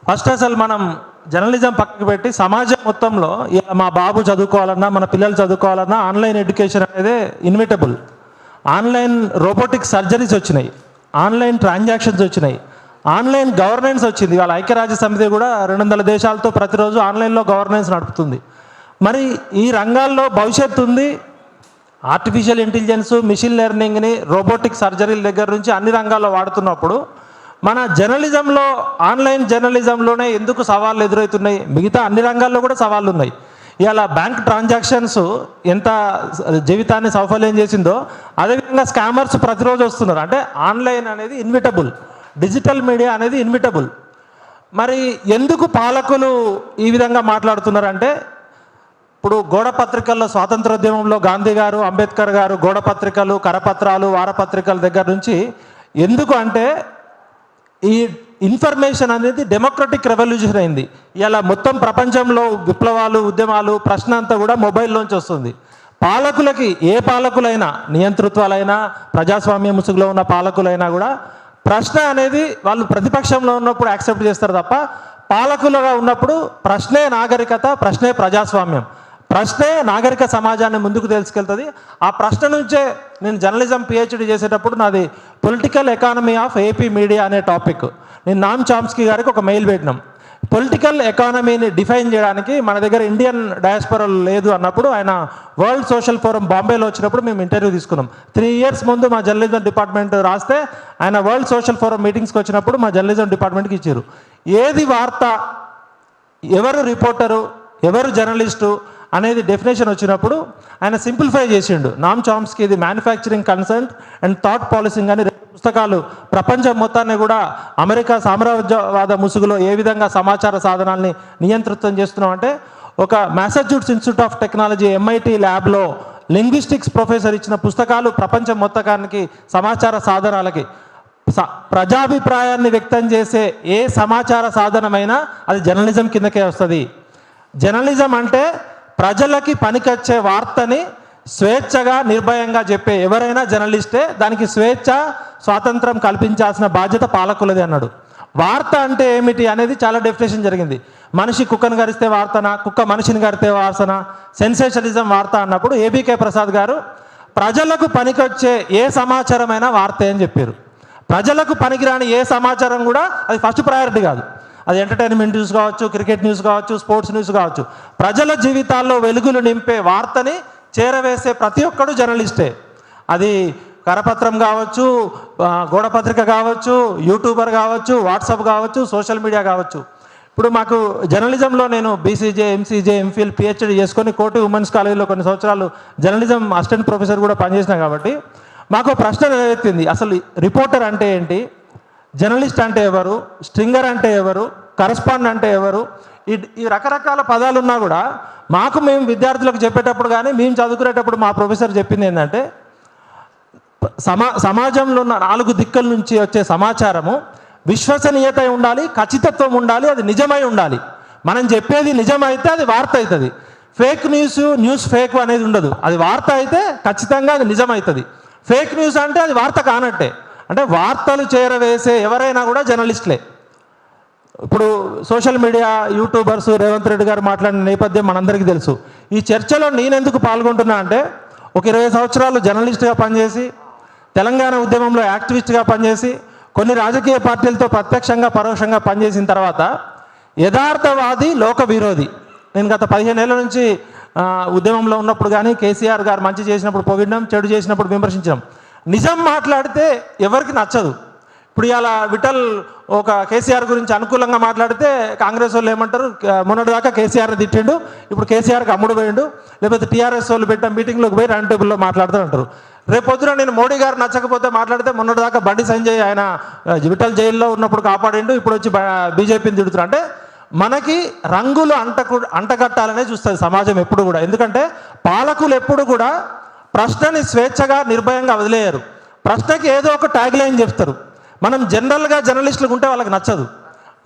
First అసలు మనం journalism పక్కకు పెట్టి సమాజం మొత్తంలో మా బాబు చదువుకోవాలన్నా మన పిల్లలు చదువుకోవాలన్నా ఆన్లైన్ ఎడ్యుకేషన్ అనేది ఇన్విటబుల్. ఆన్లైన్ రోబోటిక్ సర్జరీస్ వచ్చినాయి, ఆన్లైన్ ట్రాన్సాక్షన్స్ వచ్చినాయి, ఆన్లైన్ గవర్నెన్స్ వచ్చింది. వాళ్ళ ఐక్యరాజ్య సమితి కూడా 200 దేశాలతో ప్రతిరోజు ఆన్లైన్లో గవర్నెన్స్ నడుపుతుంది. మరి ఈ రంగాల్లో భవిష్యత్తు ఉంది. ఆర్టిఫిషియల్ ఇంటెలిజెన్స్, మిషన్ లెర్నింగ్ని, రోబోటిక్ సర్జరీల దగ్గర నుంచి అన్ని రంగాల్లో వాడుతున్నప్పుడు మన జర్నలిజంలో, ఆన్లైన్ జర్నలిజంలోనే ఎందుకు సవాళ్ళు ఎదురవుతున్నాయి? మిగతా అన్ని రంగాల్లో కూడా సవాళ్ళు ఉన్నాయి. ఇవాళ బ్యాంక్ ట్రాన్సాక్షన్స్ ఎంత జీవితాన్ని సౌఫల్యం చేసిందో అదేవిధంగా స్కామర్స్ ప్రతిరోజు వస్తున్నారు. అంటే ఆన్లైన్ అనేది ఇన్విటబుల్, డిజిటల్ మీడియా అనేది ఇన్విటబుల్. మరి ఎందుకు పాలకులు ఈ విధంగా మాట్లాడుతున్నారంటే, ఇప్పుడు గోడ పత్రికల్లో స్వాతంత్రోద్యమంలో గాంధీ గారు, అంబేద్కర్ గారు గోడ పత్రికలు, కరపత్రాలు, వారపత్రికల దగ్గర నుంచి ఎందుకు అంటే ఈ ఇన్ఫర్మేషన్ అనేది డెమోక్రటిక్ రెవల్యూషన్ అయింది. ఇలా మొత్తం ప్రపంచంలో విప్లవాలు, ఉద్యమాలు, ప్రశ్న అంతా కూడా మొబైల్లోంచి వస్తుంది. పాలకులకి, ఏ పాలకులైనా, నియంతృత్వాలైనా, ప్రజాస్వామ్య ముసుగులో ఉన్న పాలకులైనా కూడా ప్రశ్న అనేది వాళ్ళు ప్రతిపక్షంలో ఉన్నప్పుడు యాక్సెప్ట్ చేస్తారు తప్ప పాలకులుగా ఉన్నప్పుడు ప్రశ్నే నాగరికత, ప్రశ్నే ప్రజాస్వామ్యం, ప్రశ్నే నాగరిక సమాజాన్ని ముందుకు తీసుకెళ్తుంది. ఆ ప్రశ్న నుంచే నేను జర్నలిజం పిహెచ్డి చేసేటప్పుడు నాది political economy of AP media అనే టాపిక్. నేను నామ్ చామ్స్కీ గారికి ఒక మెయిల్ పెట్టినాం. పొలిటికల్ ఎకానమీని డిఫైన్ చేయడానికి మన దగ్గర ఇండియన్ డయాస్పోరా లేదు అన్నప్పుడు ఆయన వరల్డ్ సోషల్ ఫోరం బాంబేలో వచ్చినప్పుడు మేము ఇంటర్వ్యూ తీసుకున్నాం. 3 years ముందు మా జర్నలిజం డిపార్ట్మెంట్ రాస్తే ఆయన వరల్డ్ సోషల్ ఫోరం మీటింగ్స్కి వచ్చినప్పుడు మా జర్నలిజం డిపార్ట్మెంట్కి ఇచ్చారు. ఏది వార్త, ఎవరు రిపోర్టరు, ఎవరు జర్నలిస్టు అనేది డెఫినేషన్ వచ్చినప్పుడు ఆయన సింప్లిఫై చేసిండు. నామ్ చామ్స్కీ ఇది మ్యానుఫ్యాక్చరింగ్ కన్సెంట్ అండ్ థాట్ పాలసింగ్ అని పుస్తకాలు ప్రపంచం మొత్తాన్ని కూడా అమెరికా సామ్రాజ్యవాద ముసుగులో ఏ విధంగా సమాచార సాధనాల్ని నియంత్రితం చేస్తున్నాం అంటే, ఒక మ్యాసచ్యూట్స్ ఇన్స్టిట్యూట్ ఆఫ్ టెక్నాలజీ MIT ల్యాబ్లో లింగ్విస్టిక్స్ ప్రొఫెసర్ ఇచ్చిన పుస్తకాలు ప్రపంచం మొత్తానికి సమాచార సాధనాలకి ప్రజాభిప్రాయాన్ని వ్యక్తం చేసే ఏ సమాచార సాధనమైనా అది జర్నలిజం కిందకే వస్తుంది. జర్నలిజం అంటే ప్రజలకి పనికొచ్చే వార్తని స్వేచ్ఛగా, నిర్భయంగా చెప్పే ఎవరైనా జర్నలిస్టే. దానికి స్వేచ్ఛ, స్వాతంత్రం కల్పించాల్సిన బాధ్యత పాలకులది అన్నాడు. వార్త అంటే ఏమిటి అనేది చాలా డెఫినేషన్ జరిగింది. మనిషి కుక్కను గరిస్తే వార్తనా, కుక్క మనిషిని గరిస్తే వార్తనా, సెన్సేషనలిజం వార్త అన్నప్పుడు ABK ప్రసాద్ గారు ప్రజలకు పనికొచ్చే ఏ సమాచారమైనా వార్తే అని చెప్పారు. ప్రజలకు పనికిరాని ఏ సమాచారం కూడా అది ఫస్ట్ ప్రయారిటీ కాదు. అది ఎంటర్టైన్మెంట్ న్యూస్ కావచ్చు, క్రికెట్ న్యూస్ కావచ్చు, స్పోర్ట్స్ న్యూస్ కావచ్చు. ప్రజల జీవితాల్లో వెలుగులు నింపే వార్తని చేరవేసే ప్రతి ఒక్కడు జర్నలిస్టే. అది కరపత్రం కావచ్చు, గోడపత్రిక కావచ్చు, యూట్యూబర్ కావచ్చు, వాట్సాప్ కావచ్చు, సోషల్ మీడియా కావచ్చు. ఇప్పుడు మాకు జర్నలిజంలో నేను BCJ, MCJ, MPhil, PhD చేసుకొని కోటి ఉమెన్స్ కాలేజీలో కొన్ని సంవత్సరాలు జర్నలిజం అసిస్టెంట్ ప్రొఫెసర్ కూడా పనిచేసిన కాబట్టి మాకు ప్రశ్న ఎత్తింది. అసలు రిపోర్టర్ అంటే ఏంటి, జర్నలిస్ట్ అంటే ఎవరు, స్ట్రింగర్ అంటే ఎవరు, కరస్పాండ్ అంటే ఎవరు, ఈ రకరకాల పదాలు ఉన్నా కూడా మేము విద్యార్థులకు చెప్పేటప్పుడు కానీ మేము చదువుకునేటప్పుడు మా ప్రొఫెసర్ చెప్పింది ఏంటంటే, సమాజంలో ఉన్న 4 దిక్కుల నుంచి వచ్చే సమాచారము విశ్వసనీయత ఉండాలి, ఖచ్చితత్వం ఉండాలి, అది నిజమై ఉండాలి. మనం చెప్పేది నిజమైతే అది వార్త అవుతుంది. ఫేక్ న్యూస్ ఫేక్ అనేది ఉండదు. అది వార్త అయితే ఖచ్చితంగా అది నిజమవుతుంది. ఫేక్ న్యూస్ అంటే అది వార్త కానట్టే. అంటే వార్తలు చేరవేసే ఎవరైనా కూడా జర్నలిస్టులే. ఇప్పుడు social media YouTubers, Revanth Reddy గారు మాట్లాడిన నేపథ్యం మనందరికీ తెలుసు. ఈ చర్చలో నేనెందుకు పాల్గొంటున్నా అంటే, ఒక 20 సంవత్సరాలు జర్నలిస్ట్గా పనిచేసి, తెలంగాణ ఉద్యమంలో యాక్టివిస్ట్గా పనిచేసి, కొన్ని రాజకీయ పార్టీలతో ప్రత్యక్షంగా పరోక్షంగా పనిచేసిన తర్వాత యథార్థవాది, లోక విరోధి. నేను గత 15 ఏళ్ళ నుంచి ఉద్యమంలో ఉన్నప్పుడు కానీ KCR గారు మంచి చేసినప్పుడు పొగిడినాం, చెడు చేసినప్పుడు విమర్శించాం. నిజం మాట్లాడితే ఎవరికి నచ్చదు. ఇప్పుడు ఇలా విఠల్ ఒక KCR గురించి అనుకూలంగా మాట్లాడితే కాంగ్రెస్ వాళ్ళు ఏమంటారు, మొన్నటిదాకా KCRని తిట్టిండు, ఇప్పుడు KCRకి అమ్ముడు పోయిండు, లేకపోతే TRS వాళ్ళు పెట్టిన మీటింగ్లోకి పోయి రౌండ్ టేబుల్లో మాట్లాడుతూ అంటారు. రేపొద్దున నేను మోడీ గారు నచ్చకపోతే మాట్లాడితే మొన్నటిదాకా బండి సంజయ్ ఆయన విఠల్ జైల్లో ఉన్నప్పుడు కాపాడిండు, ఇప్పుడు వచ్చి BJPని తిడుతున్నారు. అంటే మనకి రంగులు అంటగట్టాలనే చూస్తుంది సమాజం ఎప్పుడు కూడా. ఎందుకంటే పాలకులు ఎప్పుడు కూడా ప్రశ్నని స్వేచ్ఛగా, నిర్భయంగా వదిలేయరు. ప్రశ్నకి ఏదో ఒక ట్యాగ్ లైన్ చెప్తారు. మనం జనరల్గా జర్నలిస్టులకు ఉంటే వాళ్ళకి నచ్చదు.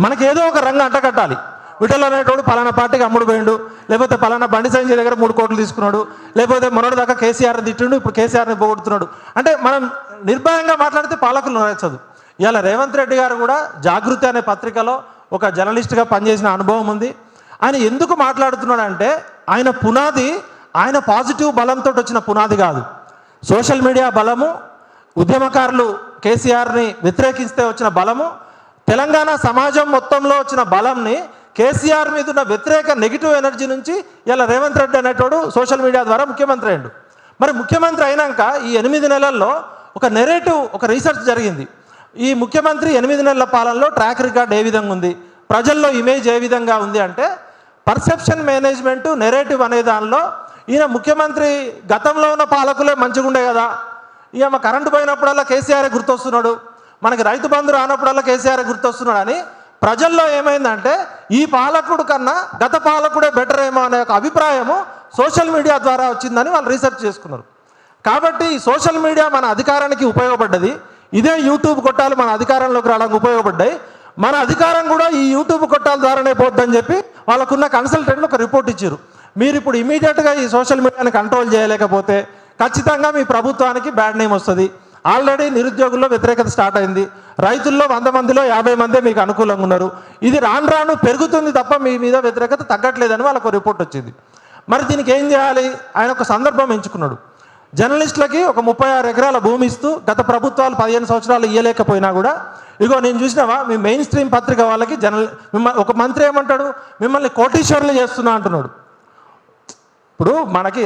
మనకి ఏదో ఒక రంగు అంటగట్టాలి. విఠల్ అనేటోడు పలానా పార్టీకి అమ్ముడు పోయిండు, లేకపోతే పలానా బండి సంజయ్ దగ్గర 3 కోట్లు తీసుకున్నాడు, లేకపోతే మొన్నటిదాకా KCRని తిట్టిండు, ఇప్పుడు KCRని పోగొడుతున్నాడు. అంటే మనం నిర్భయంగా మాట్లాడితే పాలకులు నచ్చదు. ఇవాళ రేవంత్ రెడ్డి గారు కూడా జాగృతి అనే పత్రికలో ఒక జర్నలిస్ట్గా పనిచేసిన అనుభవం ఉంది. ఆయన ఎందుకు మాట్లాడుతున్నాడంటే ఆయన పునాది ఆయన పాజిటివ్ బలంతో వచ్చిన పునాది కాదు. సోషల్ మీడియా బలము, ఉద్యమకారులు కేసీఆర్ని వ్యతిరేకిస్తే వచ్చిన బలము, తెలంగాణ సమాజం మొత్తంలో వచ్చిన బలంని కేసీఆర్ మీద ఉన్న వ్యతిరేక నెగిటివ్ ఎనర్జీ నుంచి ఇలా రేవంత్ రెడ్డి అనేటోడు సోషల్ మీడియా ద్వారా ముఖ్యమంత్రి అయ్యాడు. మరి ముఖ్యమంత్రి అయినాక ఈ 8 నెలల్లో ఒక నెరేటివ్, ఒక రీసెర్చ్ జరిగింది. ఈ ముఖ్యమంత్రి 8 నెలల పాలనలో ట్రాక్ రికార్డ్ ఏ విధంగా ఉంది, ప్రజల్లో ఇమేజ్ ఏ విధంగా ఉంది అంటే పర్సెప్షన్ మేనేజ్మెంట్ నెరేటివ్ అనే దానిలో ఈయన ముఖ్యమంత్రి గతంలో ఉన్న పాలకులే మంచిగా ఉండే కదా, ఈయన కరెంటు పోయినప్పుడల్లా కేసీఆర్ గుర్తొస్తున్నాడు, మనకి రైతు బంధు రానప్పుడల్లా కేసీఆర్ గుర్తొస్తున్నాడు అని ప్రజల్లో ఏమైందంటే ఈ పాలకుడు కన్నా గత పాలకుడే బెటర్ ఏమో అనే ఒక అభిప్రాయము సోషల్ మీడియా ద్వారా వచ్చిందని వాళ్ళు రీసెర్చ్ చేసుకున్నారు. కాబట్టి ఈ సోషల్ మీడియా మన అధికారానికి ఉపయోగపడ్డది. ఇదే యూట్యూబ్ కొట్టాలు మన అధికారంలోకి రావడానికి ఉపయోగపడ్డాయి. మన అధికారం కూడా ఈ యూట్యూబ్ కొట్టాల ద్వారానే పోద్దని చెప్పి వాళ్ళకున్న కన్సల్టెంట్లు ఒక రిపోర్ట్ ఇచ్చారు. మీరు ఇప్పుడు ఇమీడియట్గా ఈ సోషల్ మీడియాని కంట్రోల్ చేయలేకపోతే ఖచ్చితంగా మీ ప్రభుత్వానికి బ్యాడ్ నేమ్ వస్తుంది. ఆల్రెడీ నిరుద్యోగుల్లో వ్యతిరేకత స్టార్ట్ అయింది. రైతుల్లో 100 మందిలో 50 మందే మీకు అనుకూలంగా ఉన్నారు. ఇది రాను రాను పెరుగుతుంది తప్ప మీ మీద వ్యతిరేకత తగ్గట్లేదని వాళ్ళకు రిపోర్ట్ వచ్చింది. మరి దీనికి ఏం చేయాలి? ఆయన ఒక సందర్భం ఎంచుకున్నాడు. జర్నలిస్టులకి ఒక 36 ఎకరాల భూమి ఇస్తూ గత ప్రభుత్వాలు 15 సంవత్సరాలు ఇవ్వలేకపోయినా కూడా ఇగో నేను చూసినావా మీ మెయిన్ స్ట్రీమ్ పత్రిక వాళ్ళకి ఒక మంత్రి ఏమంటాడు, మిమ్మల్ని కోటీశ్వర్లు చేస్తున్నా అంటున్నాడు. ఇప్పుడు మనకి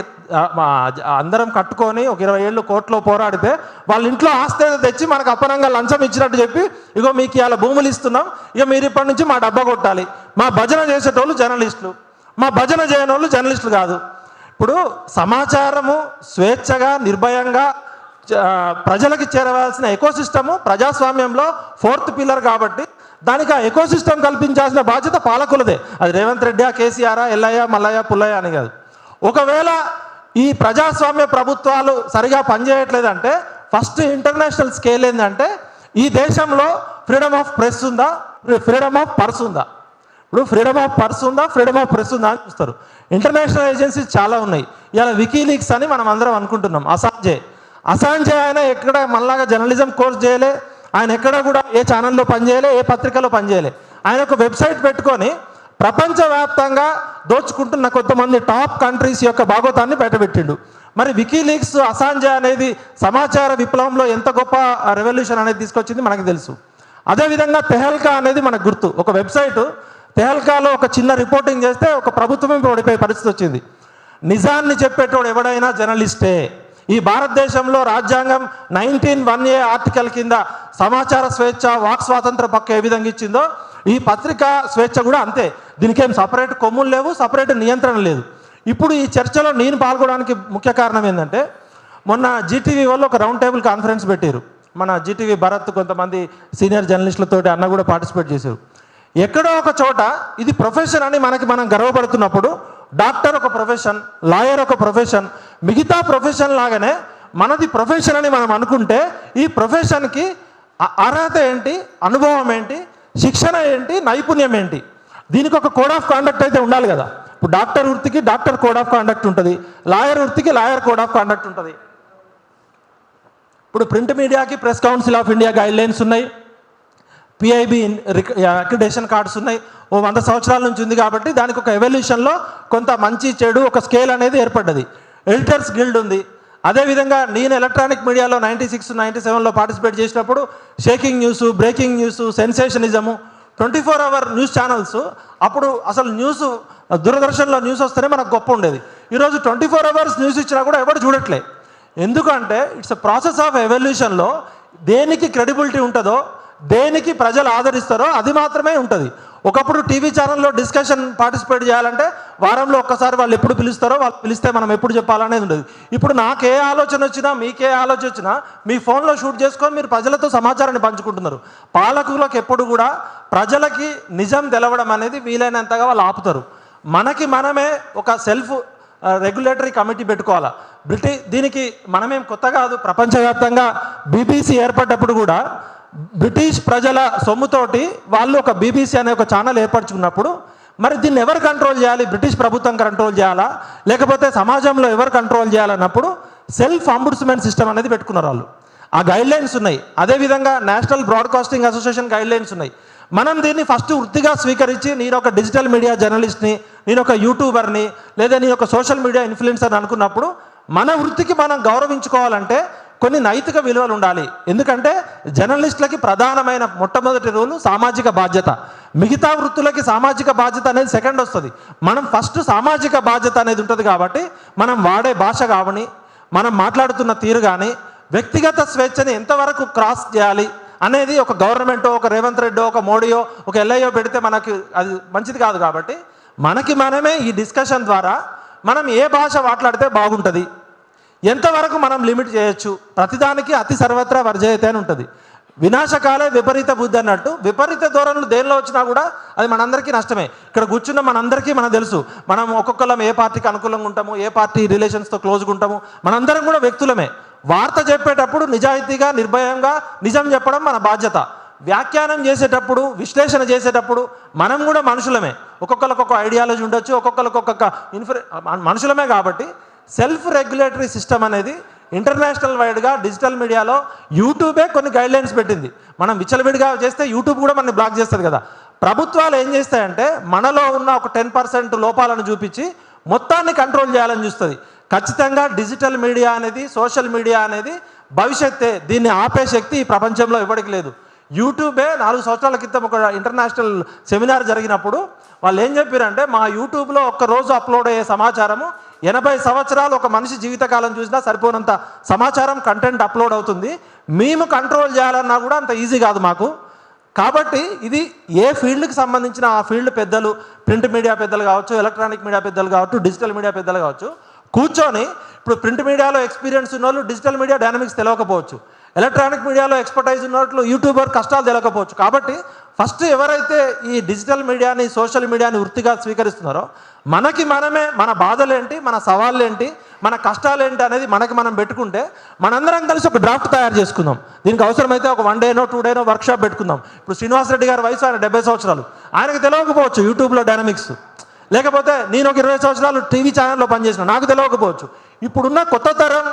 అందరం కట్టుకొని ఒక 20 ఏళ్ళు కోర్టులో పోరాడితే వాళ్ళ ఇంట్లో ఆస్తి తెచ్చి మనకు అపరంగా లంచం ఇచ్చినట్టు చెప్పి ఇగో మీకు ఇలా భూములు ఇస్తున్నాం, ఇక మీరు ఇప్పటి నుంచి మా డబ్బా కొట్టాలి. మా భజన చేసేటోళ్ళు జర్నలిస్టులు, మా భజన చేయని వాళ్ళు జర్నలిస్టులు కాదు. ఇప్పుడు సమాచారము స్వేచ్ఛగా నిర్భయంగా ప్రజలకి చేరవలసిన ఎకోసిస్టము ప్రజాస్వామ్యంలో 4th పిల్లర్ కాబట్టి దానికి ఆ ఎకోసిస్టమ్ కల్పించాల్సిన బాధ్యత పాలకులదే. అది రేవంత్ రెడ్డి, కేసీఆర్, ఎల్లయ్య, మల్లయ్య, పుల్లయ్య అని కాదు. ఒకవేళ ఈ ప్రజాస్వామ్య ప్రభుత్వాలు సరిగా పనిచేయట్లేదంటే ఫస్ట్ ఇంటర్నేషనల్ స్కేల్ ఏంటంటే ఈ దేశంలో ఫ్రీడమ్ ఆఫ్ ప్రెస్ ఉందా, ఫ్రీడమ్ ఆఫ్ పర్స్ ఉందా? ఇప్పుడు ఫ్రీడమ్ ఆఫ్ పర్స్ ఉందా, ఫ్రీడమ్ ఆఫ్ ప్రెస్ ఉందా అని చూస్తారు. ఇంటర్నేషనల్ ఏజెన్సీస్ చాలా ఉన్నాయి. ఇలా వికీలీక్స్ అని మనం అందరం అనుకుంటున్నాం. అసాంజే ఆయన ఎక్కడ మనలాగా జర్నలిజం కోర్స్ చేయలే, ఆయన ఎక్కడ కూడా ఏ ఛానల్లో పనిచేయలే, ఏ పత్రికలో పనిచేయలే. ఆయన ఒక వెబ్సైట్ పెట్టుకొని ప్రపంచవ్యాప్తంగా దోచుకుంటున్న కొంతమంది టాప్ కంట్రీస్ యొక్క భాగోతాన్ని బయటపెట్టిండు. మరి వికీలీక్స్, అసాంజే అనేది సమాచార విప్లవంలో ఎంత గొప్ప రెవల్యూషన్ అనేది తీసుకొచ్చింది మనకు తెలుసు. అదేవిధంగా తెహల్కా అనేది మనకు గుర్తు. ఒక వెబ్సైట్ తెహల్కాలో ఒక చిన్న రిపోర్టింగ్ చేస్తే ఒక ప్రభుత్వమే ఓడిపోయే పరిస్థితి వచ్చింది. నిజాన్ని చెప్పేటోడు ఎవడైనా జర్నలిస్టే. ఈ భారతదేశంలో రాజ్యాంగం 19(1)A ఆర్టికల్ కింద సమాచార స్వేచ్ఛ, వాక్ స్వాతంత్ర పక్క ఏ విధంగా ఇచ్చిందో ఈ పత్రికా స్వేచ్ఛ కూడా అంతే. దీనికేం సపరేట్ కొమ్ములు లేవు, సపరేట్ నియంత్రణ లేదు. ఇప్పుడు ఈ చర్చలో నేను పాల్గొనడానికి ముఖ్య కారణం ఏంటంటే మొన్న జీటీవీ వాళ్ళు ఒక రౌండ్ టేబుల్ కాన్ఫరెన్స్ పెట్టారు. మన జీటీవీ భరత్ కొంతమంది సీనియర్ జర్నలిస్టులతో అన్న కూడా పార్టిసిపేట్ చేశారు. ఎక్కడో ఒక చోట ఇది ప్రొఫెషన్ అని మనం గర్వపడుతున్నప్పుడు డాక్టర్ ఒక ప్రొఫెషన్, లాయర్ ఒక ప్రొఫెషన్, మిగతా ప్రొఫెషన్ లాగానే మనది ప్రొఫెషన్ అని మనం అనుకుంటే ఈ ప్రొఫెషన్కి అర్హత ఏంటి, అనుభవం ఏంటి, శిక్షణ ఏంటి, నైపుణ్యం ఏంటి, దీనికి ఒక కోడ్ ఆఫ్ కాండక్ట్ అయితే ఉండాలి కదా. ఇప్పుడు డాక్టర్ వృత్తికి డాక్టర్ కోడ్ ఆఫ్ కాండక్ట్ ఉంటుంది, లాయర్ వృత్తికి లాయర్ కోడ్ ఆఫ్ కాండక్ట్ ఉంటుంది. ఇప్పుడు ప్రింట్ మీడియాకి press council of India guidelines ఉన్నాయి, పిఐబి అక్రిడేషన్ కార్డ్స్ ఉన్నాయి. 100 సంవత్సరాల నుంచి ఉంది కాబట్టి దానికి ఒక ఎవల్యూషన్లో కొంత మంచి చెడు ఒక స్కేల్ అనేది ఏర్పడ్డది. ఎడిటర్స్ గిల్డ్ ఉంది. అదేవిధంగా నేను ఎలక్ట్రానిక్ మీడియాలో 96, 97లో పార్టిసిపేట్ చేసినప్పుడు shaking news, breaking news, sensationism, 24 hour news channels. అప్పుడు అసలు న్యూస్ దూరదర్శన్లో న్యూస్ వస్తేనే మనకు గొప్ప ఉండేది. ఈరోజు 24 అవర్స్ న్యూస్ ఇచ్చినా కూడా ఎవరు చూడట్లే. ఎందుకంటే ఇట్స్ ఎ ప్రాసెస్ ఆఫ్ ఎవల్యూషన్లో దేనికి క్రెడిబిలిటీ ఉంటుందో, దేనికి ప్రజలు ఆదరిస్తారో అది మాత్రమే ఉంటుంది. ఒకప్పుడు టీవీ ఛానల్లో డిస్కషన్ పార్టిసిపేట్ చేయాలంటే వారంలో ఒక్కసారి వాళ్ళు ఎప్పుడు పిలుస్తారో వాళ్ళు పిలిస్తే మనం ఎప్పుడు చెప్పాలనేది ఉండదు. ఇప్పుడు నాకే ఆలోచన వచ్చినా, మీకే ఆలోచన వచ్చినా మీ ఫోన్లో షూట్ చేసుకొని మీరు ప్రజలతో సమాచారాన్ని పంచుకుంటున్నారు. పాలకులకు ఎప్పుడు కూడా ప్రజలకి నిజం తెలవడం అనేది వీలైనంతగా వాళ్ళు ఆపుతారు. మనకి మనమే ఒక సెల్ఫ్ రెగ్యులేటరీ కమిటీ పెట్టుకోవాలా. దీనికి మనమేం కొత్త కాదు. ప్రపంచవ్యాప్తంగా బీబీసీ ఏర్పడ్డప్పుడు కూడా బ్రిటిష్ ప్రజల సొమ్ముతోటి వాళ్ళు ఒక బీబీసీ అనే ఒక ఛానల్ ఏర్పరచుకున్నప్పుడు మరి దీన్ని ఎవరు కంట్రోల్ చేయాలి? బ్రిటిష్ ప్రభుత్వం కంట్రోల్ చేయాలా, లేకపోతే సమాజంలో ఎవరు కంట్రోల్ చేయాలన్నప్పుడు సెల్ఫ్ అంబుడ్స్మెంట్ సిస్టమ్ అనేది పెట్టుకున్నారు వాళ్ళు. ఆ గైడ్లైన్స్ ఉన్నాయి. అదేవిధంగా నేషనల్ బ్రాడ్కాస్టింగ్ అసోసియేషన్ గైడ్లైన్స్ ఉన్నాయి. మనం దీన్ని ఫస్ట్ వృత్తిగా స్వీకరించి నేను ఒక డిజిటల్ మీడియా జర్నలిస్ట్ని, నేను ఒక యూట్యూబర్ని, లేదా నేను ఒక సోషల్ మీడియా ఇన్ఫ్లుయెన్సర్ అనుకున్నప్పుడు మన వృత్తికి మనం గౌరవించుకోవాలంటే కొన్ని నైతిక విలువలు ఉండాలి. ఎందుకంటే జర్నలిస్టులకి ప్రధానమైన మొట్టమొదటి రూలు సామాజిక బాధ్యత. మిగతా వృత్తులకి సామాజిక బాధ్యత అనేది సెకండ్ వస్తుంది. మనం ఫస్ట్ సామాజిక బాధ్యత అనేది ఉంటుంది. కాబట్టి మనం వాడే భాష కావని, మనం మాట్లాడుతున్న తీరు కానీ, వ్యక్తిగత స్వేచ్ఛని ఎంతవరకు క్రాస్ చేయాలి అనేది ఒక గవర్నమెంటో, ఒక రేవంత్ రెడ్డో, ఒక మోడీయో, ఒక ఎల్ఐయో పెడితే మనకి అది మంచిది కాదు. కాబట్టి మనకి మనమే ఈ డిస్కషన్ ద్వారా మనం ఏ భాష మాట్లాడితే బాగుంటుంది, ఎంతవరకు మనం లిమిట్ చేయొచ్చు, ప్రతిదానికి అతి సర్వత్రా వర్జయతే అని ఉంటుంది. వినాశకాలే విపరీత బుద్ధి అన్నట్టు విపరీత ధోరణులు దేనిలో వచ్చినా కూడా అది మనందరికీ నష్టమే. ఇక్కడ కూర్చున్న మనందరికీ మనకు తెలుసు, మనం ఒక్కొక్కరం ఏ పార్టీకి అనుకూలంగా ఉంటాము, ఏ పార్టీ రిలేషన్స్తో క్లోజ్గా ఉంటాము. మనందరం కూడా వ్యక్తులమే. వార్త చెప్పేటప్పుడు నిజాయితీగా, నిర్భయంగా నిజం చెప్పడం మన బాధ్యత. వ్యాఖ్యానం చేసేటప్పుడు, విశ్లేషణ చేసేటప్పుడు మనం కూడా మనుషులమే. ఒక్కొక్కరికి ఒక్కొక్క ఐడియాలజీ ఉండొచ్చు, ఒక్కొక్కరికి ఒక్కొక్క మనుషులమే. కాబట్టి సెల్ఫ్ రెగ్యులేటరీ సిస్టమ్ అనేది ఇంటర్నేషనల్ వైడ్గా డిజిటల్ మీడియాలో యూట్యూబే కొన్ని గైడ్లైన్స్ పెట్టింది. మనం విచ్చలవిడిగా చేస్తే యూట్యూబ్ కూడా మనని బ్లాక్ చేస్తుంది కదా. ప్రభుత్వాలు ఏం చేస్తాయంటే మనలో ఉన్న ఒక 10% లోపాలను చూపించి మొత్తాన్ని కంట్రోల్ చేయాలని చూస్తుంది. ఖచ్చితంగా డిజిటల్ మీడియా అనేది, సోషల్ మీడియా అనేది భవిష్యత్తే. దీన్ని ఆపే శక్తి ఈ ప్రపంచంలో ఎవరికి లేదు. యూట్యూబే 4 సంవత్సరాల క్రితం ఒక ఇంటర్నేషనల్ సెమినార్ జరిగినప్పుడు వాళ్ళు ఏం చెప్పారంటే, మా యూట్యూబ్లో ఒక్కరోజు అప్లోడ్ అయ్యే సమాచారము 80 సంవత్సరాలు ఒక మనిషి జీవితకాలం చూసినా సరిపోనంత సమాచారం, కంటెంట్ అప్లోడ్ అవుతుంది. మేము కంట్రోల్ చేయాలన్నా కూడా అంత ఈజీ కాదు మాకు. కాబట్టి ఇది ఏ ఫీల్డ్కి సంబంధించిన ఆ ఫీల్డ్ పెద్దలు, ప్రింట్ మీడియా పెద్దలు కావచ్చు, ఎలక్ట్రానిక్ మీడియా పెద్దలు కావచ్చు, డిజిటల్ మీడియా పెద్దలు కావచ్చు, కూర్చొని ఇప్పుడు ప్రింట్ మీడియాలో ఎక్స్పీరియన్స్ ఉన్న వాళ్ళు డిజిటల్ మీడియా డైనమిక్స్ తెలియకపోవచ్చు, ఎలక్ట్రానిక్ మీడియాలో ఎక్స్పర్టైజ్ ఉన్నట్లు యూట్యూబర్ కష్టాలు తెలియకపోవచ్చు. కాబట్టి ఫస్ట్ ఎవరైతే ఈ డిజిటల్ మీడియాని, సోషల్ మీడియాని వృత్తిగా స్వీకరిస్తున్నారో మనకి మనమే మన బాధలేంటి, మన సవాళ్ళు ఏంటి, మన కష్టాలు ఏంటి అనేది మనకి మనం పెట్టుకుంటే మనందరం కలిసి ఒక డ్రాఫ్ట్ తయారు చేసుకుందాం. దీనికి అవసరమైతే ఒక 1 డేనో 2 డేనో వర్క్షాప్ పెట్టుకుందాం. ఇప్పుడు శ్రీనివాస్ రెడ్డి గారి వయసు ఆయన 70 సంవత్సరాలు, ఆయనకు తెలియకపోవచ్చు యూట్యూబ్లో డైనమిక్స్. లేకపోతే నేను ఒక 20 సంవత్సరాలు టీవీ ఛానల్లో పనిచేసిన, నాకు తెలియకపోవచ్చు. ఇప్పుడున్న కొత్త తరం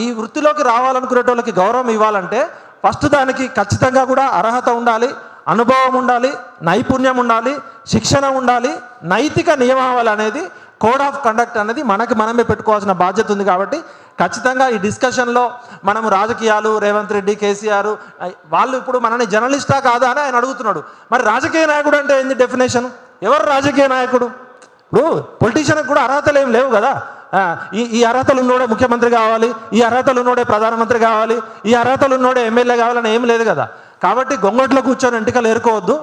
ఈ వృత్తిలోకి రావాలనుకునేటోళ్ళకి గౌరవం ఇవ్వాలంటే ఫస్ట్ దానికి ఖచ్చితంగా కూడా అర్హత ఉండాలి, అనుభవం ఉండాలి, నైపుణ్యం ఉండాలి, శిక్షణ ఉండాలి, నైతిక నియమావళి అనేది, కోడ్ ఆఫ్ కండక్ట్ అనేది మనకి మనమే పెట్టుకోవాల్సిన బాధ్యత ఉంది. కాబట్టి ఖచ్చితంగా ఈ డిస్కషన్లో మనం రాజకీయాలు, రేవంత్ రెడ్డి, కేసీఆర్ వాళ్ళు ఇప్పుడు మనని జర్నలిస్టా కాదా అని ఆయన అడుగుతున్నాడు. మరి రాజకీయ నాయకుడు అంటే ఏంది డెఫినేషన్? ఎవరు రాజకీయ నాయకుడు? ఇప్పుడు పొలిటీషియన్కి కూడా అర్హతలు ఏం లేవు కదా. ఈ అర్హతలు ఉన్నోడే ముఖ్యమంత్రి కావాలి, ఈ అర్హతలు ఉన్నోడే ప్రధానమంత్రి కావాలి, ఈ అర్హతలు ఉన్నోడే ఎమ్మెల్యే కావాలని ఏం లేదు కదా. కాబట్టి గొంగట్లో కూర్చొని ఎంటికలు ఏరుకోవద్దు.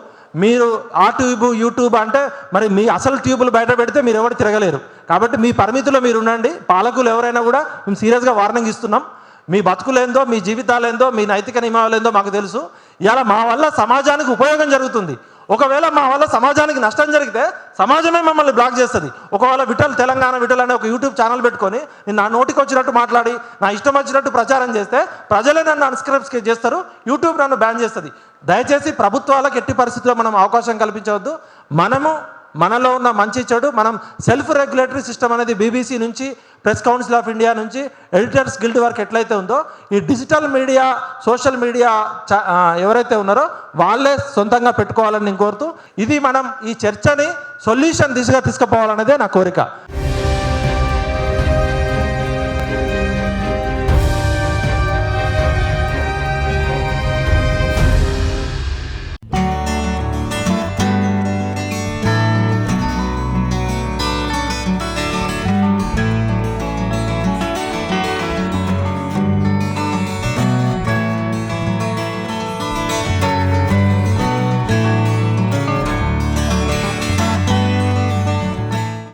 మీరు ఆ ట్యూబ్, యూట్యూబ్ అంటే మరి మీ అసలు ట్యూబులు బయట పెడితే మీరు ఎవరు తిరగలేరు. కాబట్టి మీ పరిమితిలో మీరు ఉండండి. పాలకులు ఎవరైనా కూడా మేము సీరియస్గా వార్నింగ్ ఇస్తున్నాం. మీ బతుకులేందో, మీ జీవితాలేందో, మీ నైతిక నియమాలేందో మాకు తెలుసు. ఇలా మా వల్ల సమాజానికి ఉపయోగం జరుగుతుంది. ఒకవేళ మా వల్ల సమాజానికి నష్టం జరిగితే సమాజమే మమ్మల్ని బ్లాక్ చేస్తుంది. ఒకవేళ తెలంగాణ విఠల్ అనే ఒక యూట్యూబ్ ఛానల్ పెట్టుకొని నేను నా నోటికి వచ్చినట్టు మాట్లాడి నా ఇష్టం వచ్చినట్టు ప్రచారం చేస్తే ప్రజలే నన్ను అన్స్క్రైబ్ చేస్తారు, యూట్యూబ్ నన్ను బ్యాన్ చేస్తుంది. దయచేసి ప్రభుత్వాలకు ఎట్టి పరిస్థితుల్లో మనం అవకాశం కల్పించవద్దు. మనలో ఉన్న మంచి చెడు మనం సెల్ఫ్ రెగ్యులేటరీ సిస్టమ్ అనేది BBC నుంచి, ప్రెస్ కౌన్సిల్ ఆఫ్ ఇండియా నుంచి, ఎడిటర్స్ గిల్డ్ వరకు ఎట్లయితే ఉందో ఈ డిజిటల్ మీడియా, సోషల్ మీడియా ఎవరైతే ఉన్నారో వాళ్ళే సొంతంగా పెట్టుకోవాలని నేను కోరుతూ, ఇది మనం ఈ చర్చని సొల్యూషన్ దిశగా తీసుకుపోవాలనేదే నా కోరిక.